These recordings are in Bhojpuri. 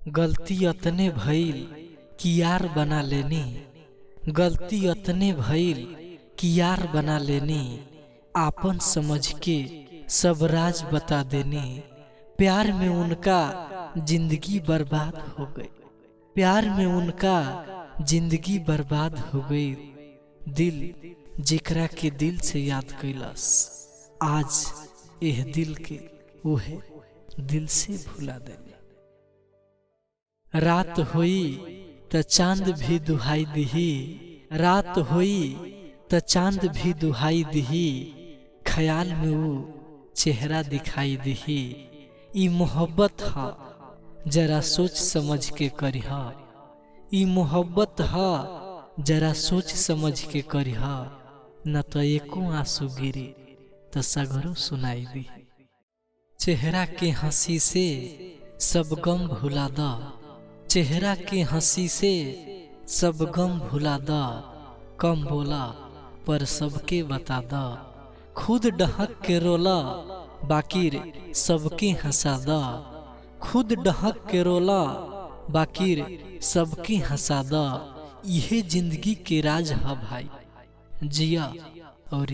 गलती अतने भइल कि यार बना लेनी। गलती अतने भइल कि यार बना लेनी। आपन समझ के सब राज बता देनी। प्यार में उनका जिंदगी बर्बाद हो गई। प्यार में उनका जिंदगी बर्बाद हो गई। दिल जेकरा के दिल से याद कैलस, आज एह दिल के उहे दिल से भुला देनी। रात होई त चांद भी दुहाई दिही। रात होई त चांद भी दुहाई दिही। ख्याल में वो चेहरा दिखाई दिही। ई मोहब्बत ह, जरा सोच समझ के करिह। ई मोहब्बत ह, जरा सोच समझ के करिह। न तो एको आंसू गिरी त सगरो सुनाई दी। चेहरा के हंसी से सब गम भुला द। चेहरा के हंसी से सब गम भुला द। कम बोला पर सबके बता द। खुद डहक के रोला बाकिर सबके हंसा द। खुद डहक के रोला बाकिर सबके हंसा द। यह जिंदगी के राज है भाई, जिया और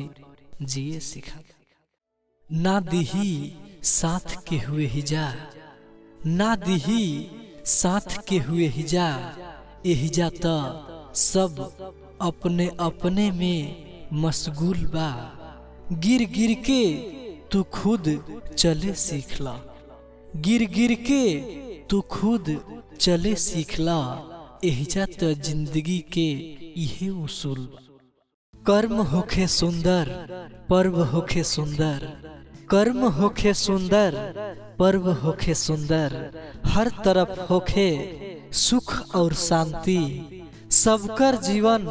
जिए सिखा। ना दिही साथ के हुए हिजा। ना दिही साथ के हुए हिजा। एहिजा त सब अपने अपने में मशगूल बा। गिर गिर के तू खुद चले सीखला। गिर गिर के तू खुद चले सीखला। एहिजा त जिंदगी के इहे उसूल। कर्म होखे सुंदर पर्व होखे सुंदर। कर्म होखे सुंदर पर्व होखे सुंदर। हर तरफ होखे सुख और शांति। सबकर जीवन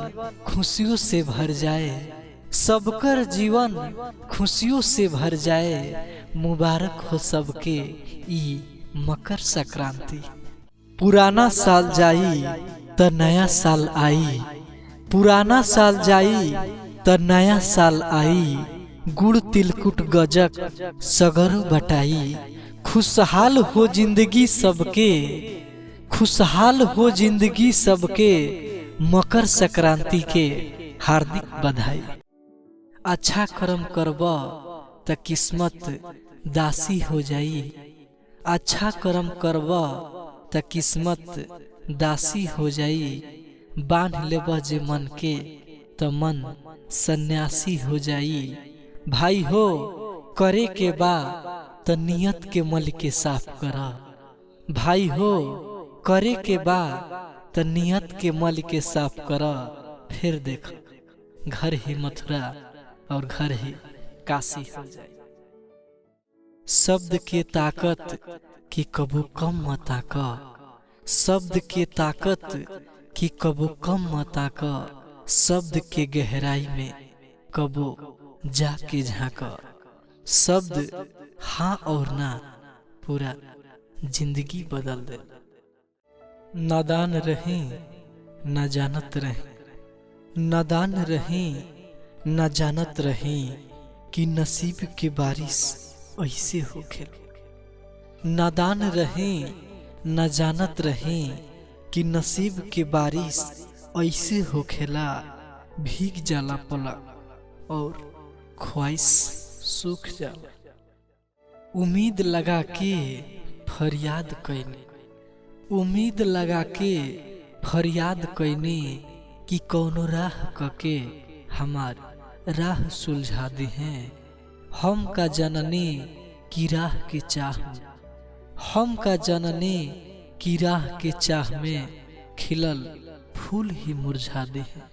खुशियों से भर जाए। सबकर जीवन खुशियों से भर जाए। मुबारक हो सबके ई मकर संक्रांति। पुराना साल जाई त नया साल आई। पुराना साल जाई त नया साल आई। गुड़ तिलकुट गजक सगरो बटाई। खुशहाल हो जिंदगी सबके। खुशहाल हो जिंदगी सबके। मकर संक्रांति के हार्दिक बधाई। अच्छा कर्म करब त किस्मत दासी हो जाई। अच्छा कर्म करब त किस्मत दासी हो जाई। बांध लेब जे मन के त मन सन्यासी हो जाई। भाई हो करे के बा त नियत के मल के साफ करा। भाई हो करे के बा त नियत के मल के साफ करा। फिर देख घर ही मथुरा और घर ही काशी हो जाए। शब्द के ताकत की कबू कम मत आक। शब्द के ताकत की कबू कम मत आक। शब्द के गहराई में कबो जाके झांक। शब्द हाँ और ना पूरा जिंदगी बदल दे। नादान रहें न जानत रहें। नादान रहें न जानत रहें कि नसीब के बारिश ऐसे हो खेल। नादान रहें न जानत रहें कि नसीब के बारिश ऐसे हो खेला। भीग जाला पलक और ख्वाहिश सूख जाला। उम्मीद लगा के फरियाद कैनी। उम्मीद लगा के फरियाद कैनी कि कौनो राह कके हमार राह सुलझा दी हैं। हम का जननी की राह के चाह में। हम का जननी की राह के चाह में खिलल फूल ही मुरझा दी हैं।